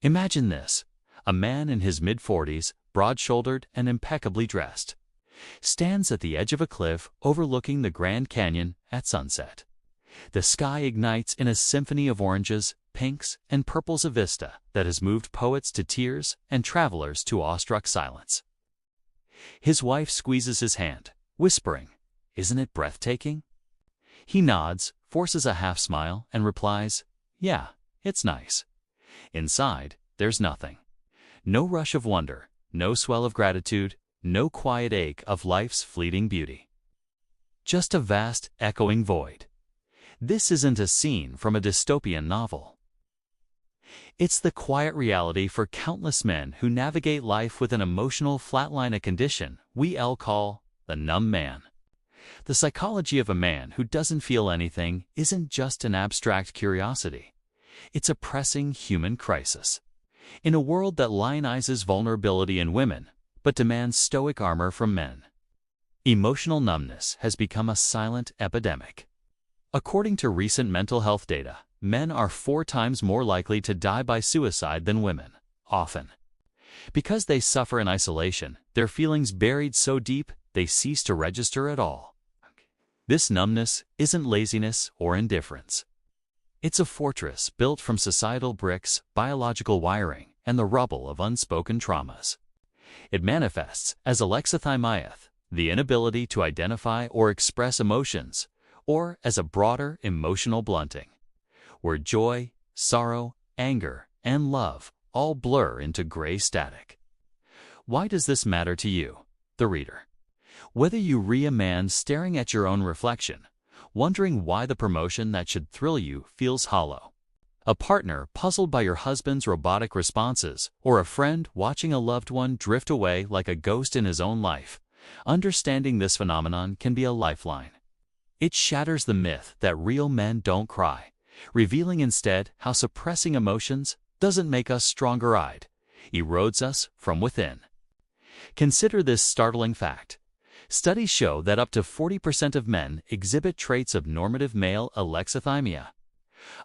Imagine this: a man in his mid-40s, broad-shouldered and impeccably dressed, stands at the edge of a cliff overlooking the Grand Canyon at sunset. The sky ignites in a symphony of oranges, pinks, and purples, a vista that has moved poets to tears and travelers to awestruck silence. His wife squeezes his hand, whispering, "Isn't it breathtaking?" He nods, forces a half-smile, and replies, "Yeah, it's nice." Inside, there's nothing. No rush of wonder, no swell of gratitude, no quiet ache of life's fleeting beauty. Just a vast, echoing void. This isn't a scene from a dystopian novel. It's the quiet reality for countless men who navigate life with an emotional flatline, a condition we call the numb man. The psychology of a man who doesn't feel anything isn't just an abstract curiosity. It's a pressing human crisis. In a world that lionizes vulnerability in women, but demands stoic armor from men, emotional numbness has become a silent epidemic. According to recent mental health data, men are 4 times more likely to die by suicide than women, often because they suffer in isolation, their feelings buried so deep they cease to register at all. This numbness isn't laziness or indifference. It's a fortress built from societal bricks, biological wiring, and the rubble of unspoken traumas. It manifests as Alexithymia, the inability to identify or express emotions, or as a broader emotional blunting, where joy, sorrow, anger, and love all blur into gray static. Why does this matter to you, the reader? Whether you read a man staring at your own reflection, wondering why the promotion that should thrill you feels hollow, a partner puzzled by your husband's robotic responses, or a friend watching a loved one drift away like a ghost in his own life, understanding this phenomenon can be a lifeline. It shatters the myth that real men don't cry, revealing instead how suppressing emotions doesn't make us stronger-eyed, erodes us from within. Consider this startling fact. Studies show that up to 40% of men exhibit traits of normative male alexithymia,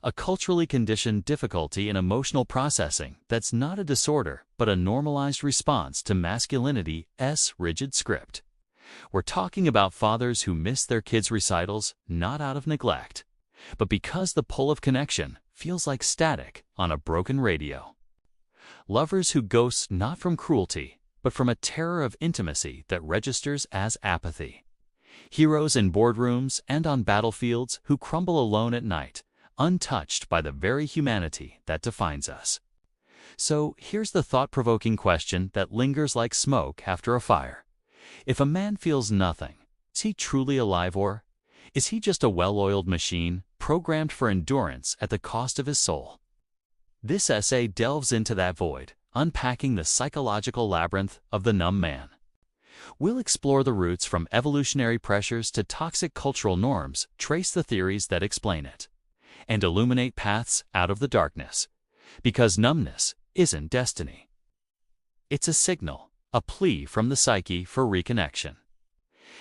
a culturally conditioned difficulty in emotional processing that's not a disorder but a normalized response to masculinity's rigid script. We're talking about fathers who miss their kids' recitals not out of neglect, but because the pull of connection feels like static on a broken radio. Lovers who ghost not from cruelty, but from a terror of intimacy that registers as apathy. Heroes in boardrooms and on battlefields who crumble alone at night, untouched by the very humanity that defines us. So here's the thought-provoking question that lingers like smoke after a fire. If a man feels nothing, is he truly alive, or is he just a well-oiled machine programmed for endurance at the cost of his soul? This essay delves into that void, unpacking the psychological labyrinth of the numb man. We'll explore the roots from evolutionary pressures to toxic cultural norms, trace the theories that explain it, and illuminate paths out of the darkness. Because numbness isn't destiny. It's a signal, a plea from the psyche for reconnection.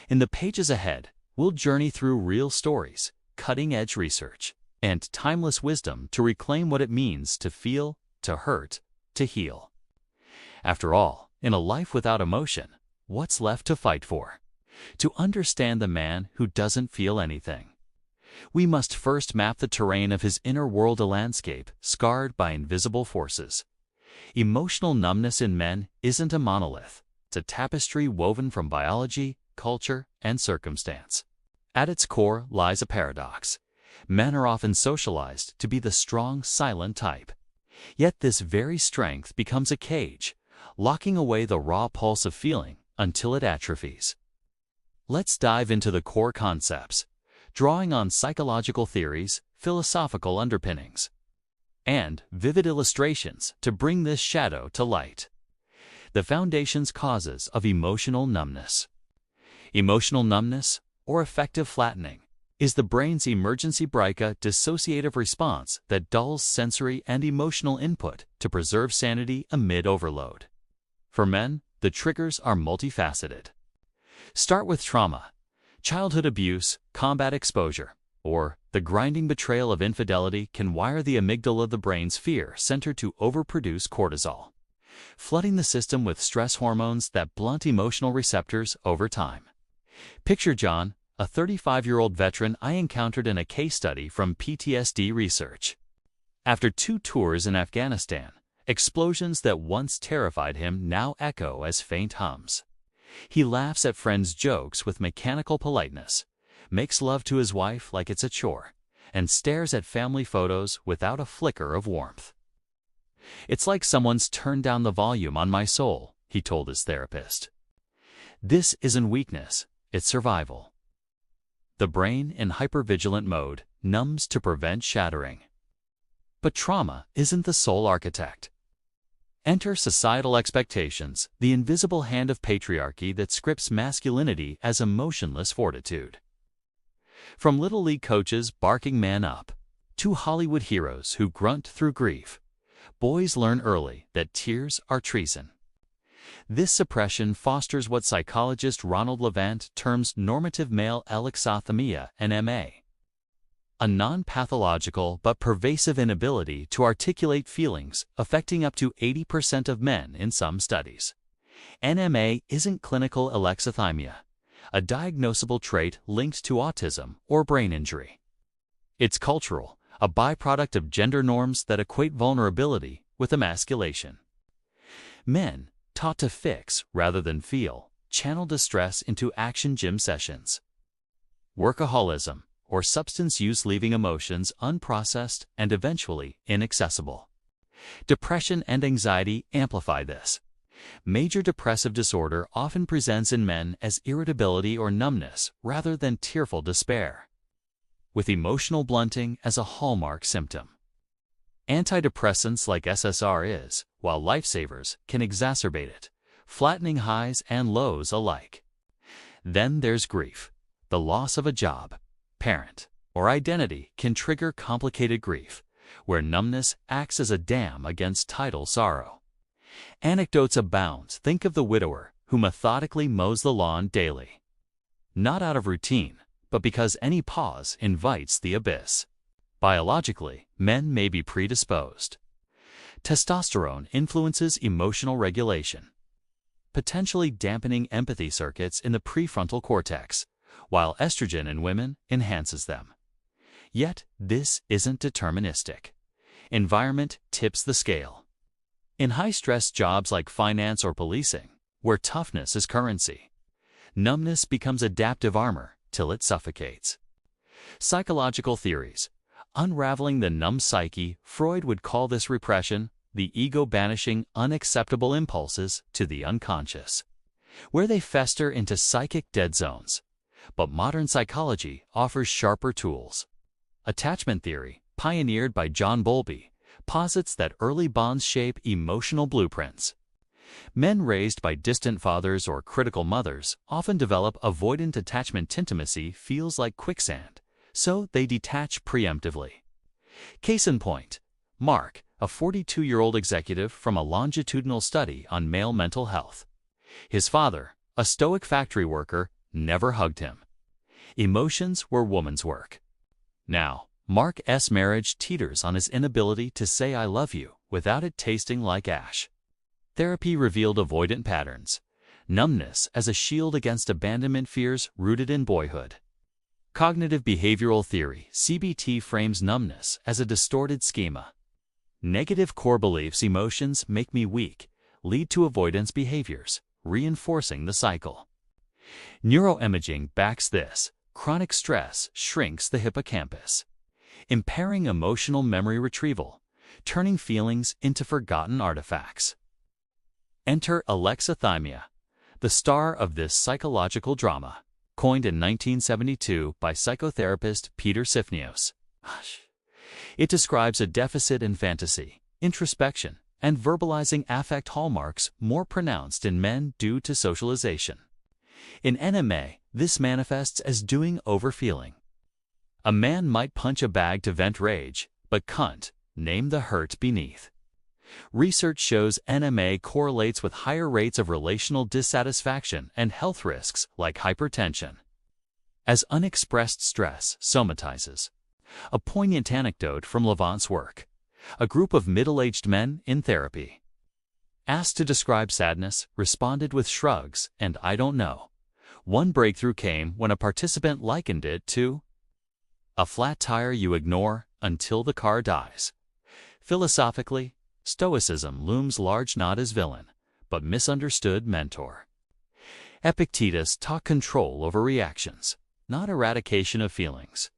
In the pages ahead, we'll journey through real stories, cutting-edge research, and timeless wisdom to reclaim what it means to feel, to hurt, to heal. After all, in a life without emotion, what's left to fight for? To understand the man who doesn't feel anything, we must first map the terrain of his inner world, a landscape scarred by invisible forces. Emotional numbness in men isn't a monolith. It's a tapestry woven from biology, culture, and circumstance. At its core lies a paradox. Men are often socialized to be the strong, silent type. Yet this very strength becomes a cage, locking away the raw pulse of feeling until it atrophies. Let's dive into the core concepts, drawing on psychological theories, philosophical underpinnings, and vivid illustrations to bring this shadow to light. The foundation's causes of emotional numbness. Emotional numbness, or affective flattening, is the brain's emergency brake dissociative response that dulls sensory and emotional input to preserve sanity amid overload. For men, the triggers are multifaceted. Start with trauma, childhood abuse, combat exposure, or the grinding betrayal of infidelity can wire the amygdala of the brain's fear center to overproduce cortisol, flooding the system with stress hormones that blunt emotional receptors over time. Picture John, a 35-year-old veteran I encountered in a case study from PTSD research. After 2 tours in Afghanistan, explosions that once terrified him now echo as faint hums. He laughs at friends' jokes with mechanical politeness, makes love to his wife like it's a chore, and stares at family photos without a flicker of warmth. "It's like someone's turned down the volume on my soul," he told his therapist. This isn't weakness, it's survival. The brain in hypervigilant mode numbs to prevent shattering. But trauma isn't the sole architect. Enter societal expectations, the invisible hand of patriarchy that scripts masculinity as emotionless fortitude. From Little League coaches barking man up, to Hollywood heroes who grunt through grief, boys learn early that tears are treason. This suppression fosters what psychologist Ronald Levant terms normative male Alexithymia, NMA, a non-pathological but pervasive inability to articulate feelings affecting up to 80% of men in some studies. NMA isn't clinical alexithymia, a diagnosable trait linked to autism or brain injury. It's cultural, a byproduct of gender norms that equate vulnerability with emasculation. Men, taught to fix rather than feel, channel distress into action gym sessions. Workaholism, or substance use, leaving emotions unprocessed and eventually inaccessible. Depression and anxiety amplify this. Major depressive disorder often presents in men as irritability or numbness rather than tearful despair, with emotional blunting as a hallmark symptom. Antidepressants like SSRIs, while lifesavers, can exacerbate it, flattening highs and lows alike. Then there's grief. The loss of a job, parent, or identity can trigger complicated grief, where numbness acts as a dam against tidal sorrow. Anecdotes abound. Think of the widower who methodically mows the lawn daily, not out of routine, but because any pause invites the abyss. Biologically, men may be predisposed. Testosterone influences emotional regulation, potentially dampening empathy circuits in the prefrontal cortex, while estrogen in women enhances them. Yet, this isn't deterministic. Environment tips the scale. In high-stress jobs like finance or policing, where toughness is currency, numbness becomes adaptive armor till it suffocates. Psychological theories. Unraveling the numb psyche, Freud would call this repression, the ego banishing unacceptable impulses to the unconscious, where they fester into psychic dead zones. But modern psychology offers sharper tools. Attachment theory, pioneered by John Bowlby, posits that early bonds shape emotional blueprints. Men raised by distant fathers or critical mothers often develop avoidant attachment. Intimacy feels like quicksand, so they detach preemptively. Case in point, Mark, a 42-year-old executive from a longitudinal study on male mental health. His father, a stoic factory worker, never hugged him. Emotions were woman's work. Now, Mark's marriage teeters on his inability to say "I love you" without it tasting like ash. Therapy revealed avoidant patterns, numbness as a shield against abandonment fears rooted in boyhood. Cognitive behavioral theory, CBT, frames numbness as a distorted schema. Negative core beliefs, emotions make me weak, lead to avoidance behaviors, reinforcing the cycle. Neuroimaging backs this. Chronic stress shrinks the hippocampus, impairing emotional memory retrieval, turning feelings into forgotten artifacts. Enter alexithymia, the star of this psychological drama, coined in 1972 by psychotherapist Peter Sifnios. It describes a deficit in fantasy, introspection, and verbalizing affect, hallmarks more pronounced in men due to socialization. In NMA, this manifests as doing over feeling. A man might punch a bag to vent rage, but can't name the hurt beneath. Research shows NMA correlates with higher rates of relational dissatisfaction and health risks like hypertension. as unexpressed stress somatizes. A poignant anecdote from Levant's work. A group of middle-aged men in therapy, asked to describe sadness, responded with shrugs and "I don't know." One breakthrough came when a participant likened it to a flat tire you ignore until the car dies. Philosophically, stoicism looms large not as villain, but misunderstood mentor. Epictetus taught control over reactions, not eradication of feelings.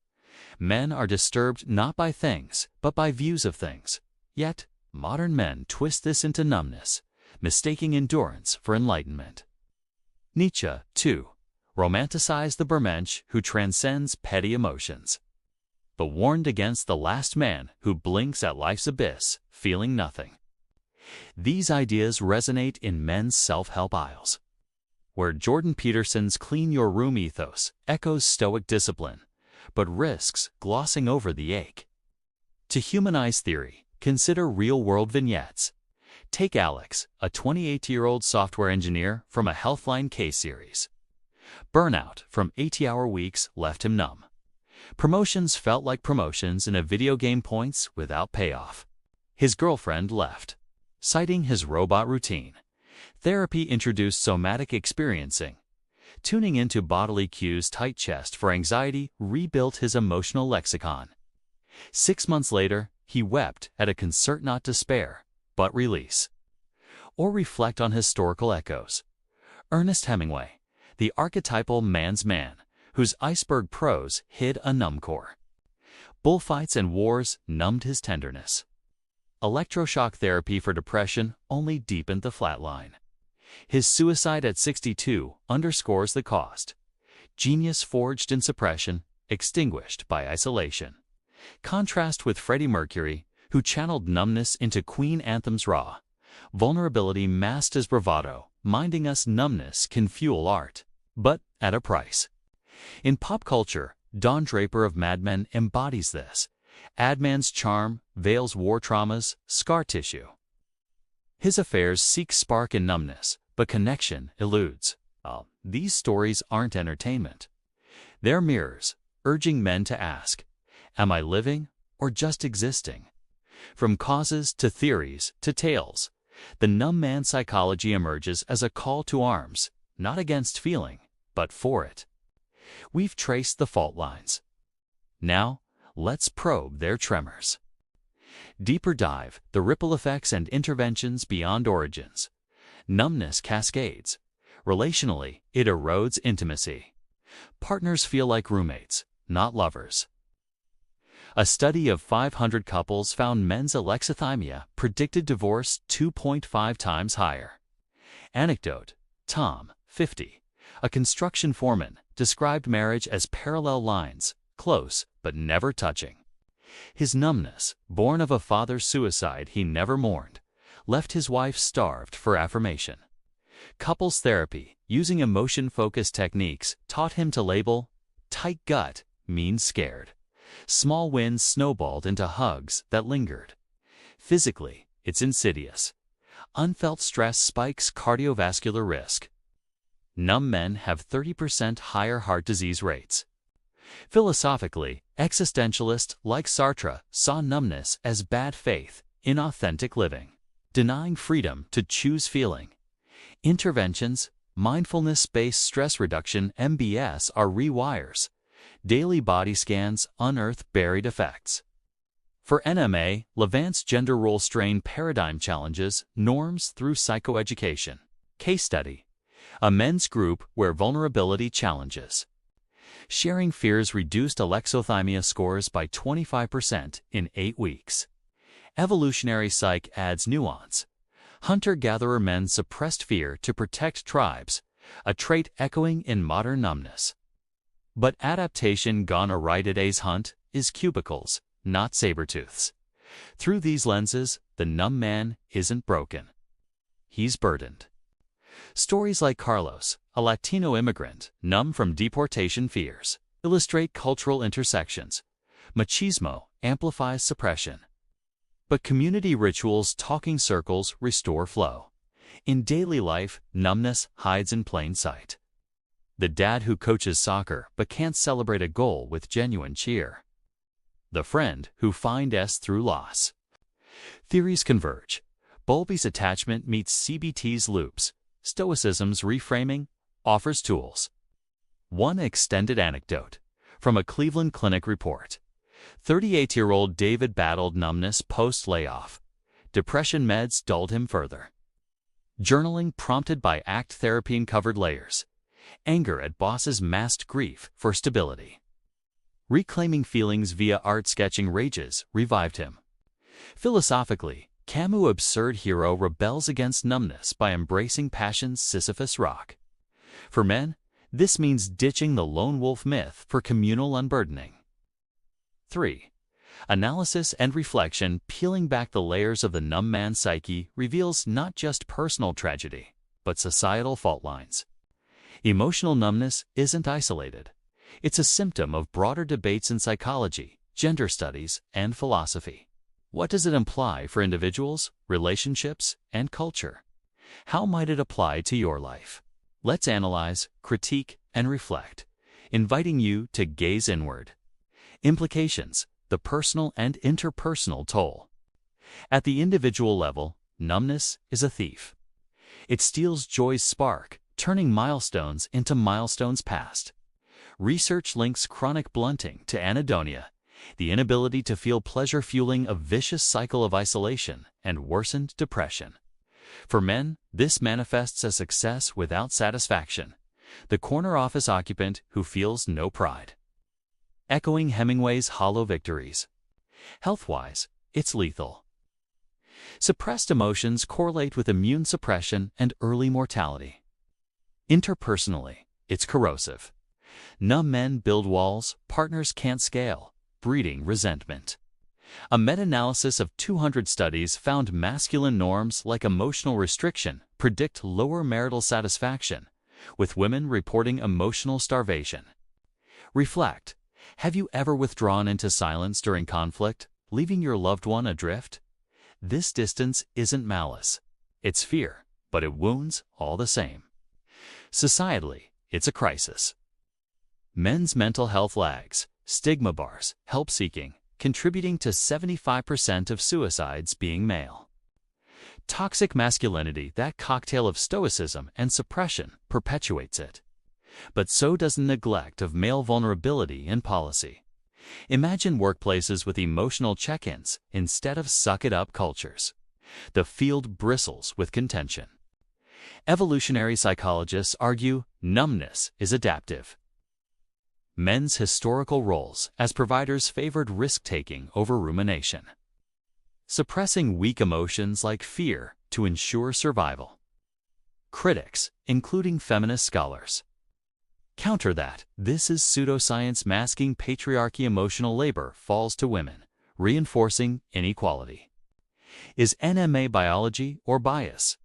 Men are disturbed not by things, but by views of things. Yet, modern men twist this into numbness, mistaking endurance for enlightenment. Nietzsche, too, romanticized the Bermensch who transcends petty emotions, but warned against the last man who blinks at life's abyss, feeling nothing. These ideas resonate in men's self-help aisles, where Jordan Peterson's clean your room ethos echoes stoic discipline, but risks glossing over the ache. To humanize theory, consider real-world vignettes. Take Alex, a 28-year-old software engineer from a Healthline case series. Burnout from 80-hour weeks left him numb. Promotions felt like promotions in a video game, points without payoff. His girlfriend left, citing his robot routine. Therapy introduced somatic experiencing. Tuning into bodily cues, tight chest for anxiety, rebuilt his emotional lexicon. 6 months later, he wept at a concert, not despair, but release. Or reflect on historical echoes. Ernest Hemingway, the archetypal man's man, whose iceberg prose hid a numb core. Bullfights and wars numbed his tenderness. Electroshock therapy for depression only deepened the flatline. His suicide at 62 underscores the cost. Genius forged in suppression, extinguished by isolation. Contrast with Freddie Mercury, who channeled numbness into Queen anthems raw. Vulnerability masked as bravado, minding us numbness can fuel art, but at a price. In pop culture, Don Draper of Mad Men embodies this. Adman's charm veils war traumas, scar tissue. His affairs seek spark in numbness, but connection eludes. These stories aren't entertainment. They're mirrors, urging men to ask, am I living or just existing? From causes to theories to tales, the numb man psychology emerges as a call to arms, not against feeling, but for it. We've traced the fault lines. Now, let's probe their tremors. Deeper dive, the ripple effects and interventions beyond origins. Numbness cascades. Relationally, it erodes intimacy. Partners feel like roommates, not lovers. A study of 500 couples found men's alexithymia predicted divorce 2.5 times higher. Anecdote: Tom, 50, a construction foreman, described marriage as parallel lines, close but never touching. His numbness, born of a father's suicide he never mourned, left his wife starved for affirmation. Couples therapy, using emotion-focused techniques, taught him to label tight gut means scared. Small wins snowballed into hugs that lingered. Physically, it's insidious. Unfelt stress spikes cardiovascular risk. Numb men have 30% higher heart disease rates. Philosophically, existentialists like Sartre saw numbness as bad faith, inauthentic living, denying freedom to choose feeling. Interventions, mindfulness-based stress reduction (MBS), are rewires. Daily body scans unearth buried effects. For NMA, Levant's gender role strain paradigm challenges norms through psychoeducation. Case study: a men's group where vulnerability challenges. Sharing fears reduced alexithymia scores by 25% in 8 weeks. Evolutionary psych adds nuance. Hunter-gatherer men suppressed fear to protect tribes, a trait echoing in modern numbness. But adaptation gone awry today's hunt is cubicles, not sabertooths. Through these lenses, the numb man isn't broken. He's burdened. Stories like Carlos, a Latino immigrant, numb from deportation fears, illustrate cultural intersections. Machismo amplifies suppression. But community rituals, talking circles, restore flow. In daily life, numbness hides in plain sight. The dad who coaches soccer but can't celebrate a goal with genuine cheer. The friend who finds through loss. Theories converge. Bowlby's attachment meets CBT's loops. Stoicism's reframing offers tools. One extended anecdote from a Cleveland Clinic report. 38-year-old David battled numbness post-layoff. Depression meds dulled him further. Journaling prompted by ACT therapy uncovered layers. Anger at boss's masked grief for stability. Reclaiming feelings via art sketching rages revived him. Philosophically, Camus' absurd hero rebels against numbness by embracing passion's Sisyphus rock. For men, this means ditching the lone wolf myth for communal unburdening. 3. Analysis and reflection. Peeling back the layers of the numb man's psyche reveals not just personal tragedy, but societal fault lines. Emotional numbness isn't isolated. It's a symptom of broader debates in psychology, gender studies, and philosophy. What does it imply for individuals, relationships, and culture? How might it apply to your life? Let's analyze, critique, and reflect, inviting you to gaze inward. Implications: the personal and interpersonal toll. At the individual level, numbness is a thief. It steals joy's spark, turning milestones into milestones past. Research links chronic blunting to anhedonia, the inability to feel pleasure fueling a vicious cycle of isolation and worsened depression. For men, this manifests as success without satisfaction, the corner office occupant who feels no pride. Echoing Hemingway's hollow victories. Health-wise, it's lethal. Suppressed emotions correlate with immune suppression and early mortality. Interpersonally, it's corrosive. Numb men build walls partners can't scale, breeding resentment. A meta-analysis of 200 studies found masculine norms like emotional restriction predict lower marital satisfaction, with women reporting emotional starvation. Reflect. Have you ever withdrawn into silence during conflict, leaving your loved one adrift? This distance isn't malice. It's fear, but it wounds all the same. Societally, it's a crisis. Men's mental health lags, stigma bars, help-seeking, contributing to 75% of suicides being male. Toxic masculinity, that cocktail of stoicism and suppression, perpetuates it. But so does the neglect of male vulnerability in policy. Imagine workplaces with emotional check-ins instead of suck-it-up cultures. The field bristles with contention. Evolutionary psychologists argue numbness is adaptive. Men's historical roles as providers favored risk-taking over rumination, suppressing weak emotions like fear to ensure survival. Critics, including feminist scholars, counter that this is pseudoscience masking patriarchy. Emotional labor falls to women, reinforcing inequality. Is NMA biology or bias?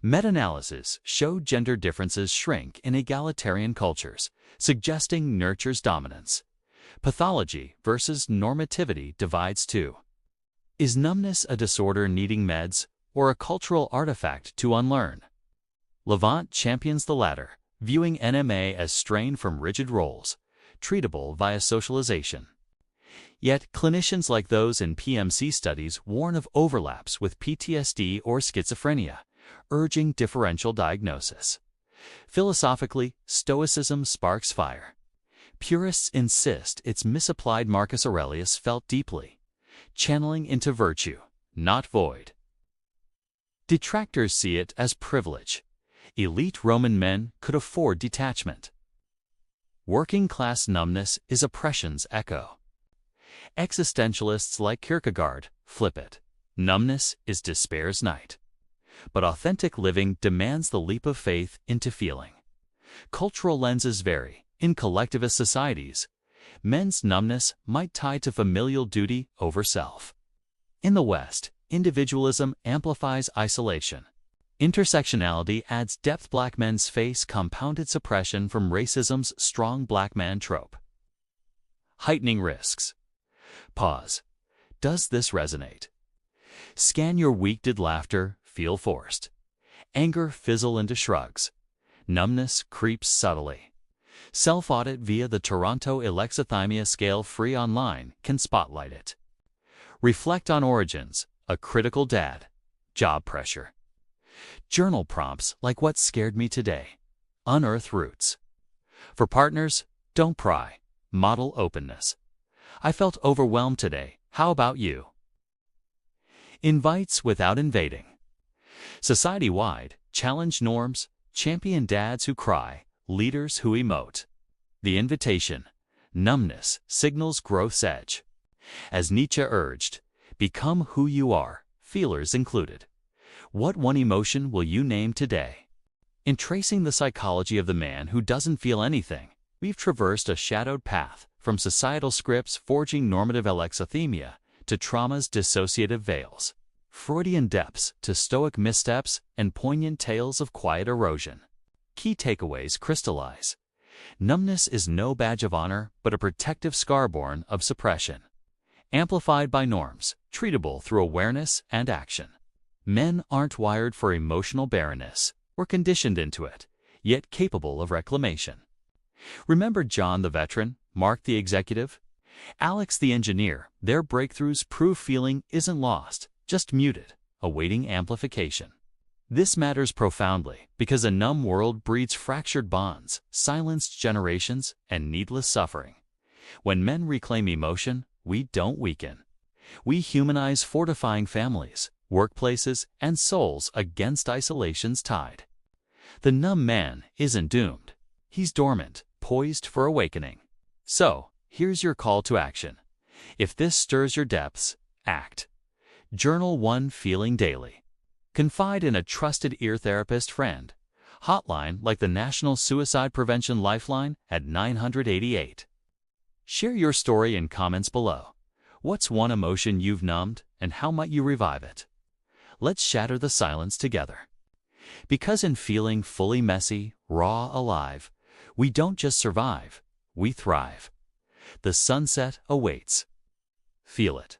Meta-analyses show gender differences shrink in egalitarian cultures, suggesting nurture's dominance. Pathology versus normativity divides too. Is numbness a disorder needing meds or a cultural artifact to unlearn? Levant champions the latter, viewing NMA as strain from rigid roles, treatable via socialization. Yet clinicians like those in PMC studies warn of overlaps with PTSD or schizophrenia, urging differential diagnosis. Philosophically, Stoicism sparks fire. Purists insist it's misapplied. Marcus Aurelius felt deeply, channeling into virtue, not void. Detractors see it as privilege. Elite Roman men could afford detachment. Working-class numbness is oppression's echo. Existentialists like Kierkegaard flip it. Numbness is despair's night. But authentic living demands the leap of faith into feeling. Cultural lenses vary. In collectivist societies, men's numbness might tie to familial duty over self. In the West, individualism amplifies isolation. Intersectionality adds depth. Black men's face compounded suppression from racism's strong black man trope. Heightening risks. Pause. Does this resonate? Scan your week. Did laughter feel forced? Anger fizzle into shrugs. Numbness creeps subtly. Self-audit via the Toronto Alexithymia scale free online can spotlight it. Reflect on origins, a critical dad, job pressure. Journal prompts like what scared me today. Unearth roots. For partners, don't pry. Model openness. I felt overwhelmed today. How about you? Invites without invading. Society-wide, challenge norms, champion dads who cry, leaders who emote. The invitation, numbness, signals growth's edge. As Nietzsche urged, become who you are, feelers included. What one emotion will you name today? In tracing the psychology of the man who doesn't feel anything, we've traversed a shadowed path from societal scripts forging normative alexithymia to trauma's dissociative veils, Freudian depths to stoic missteps and poignant tales of quiet erosion. Key takeaways crystallize. Numbness is no badge of honor, but a protective scar born of suppression. Amplified by norms, treatable through awareness and action. Men aren't wired for emotional barrenness. We're conditioned into it, yet capable of reclamation. Remember John the veteran, Mark the executive, Alex the engineer? Their breakthroughs prove feeling isn't lost, just muted, awaiting amplification. This matters profoundly because a numb world breeds fractured bonds, silenced generations, and needless suffering. When men reclaim emotion, we don't weaken. We humanize, fortifying families, workplaces, and souls against isolation's tide. The numb man isn't doomed. He's dormant, poised for awakening. So, here's your call to action. If this stirs your depths, act. Journal one feeling daily. Confide in a trusted ear therapist friend. Hotline like the National Suicide Prevention Lifeline at 988. Share your story in comments below. What's one emotion you've numbed, and how might you revive it? Let's shatter the silence together. Because in feeling fully messy, raw, alive, we don't just survive, we thrive. The sunset awaits. Feel it.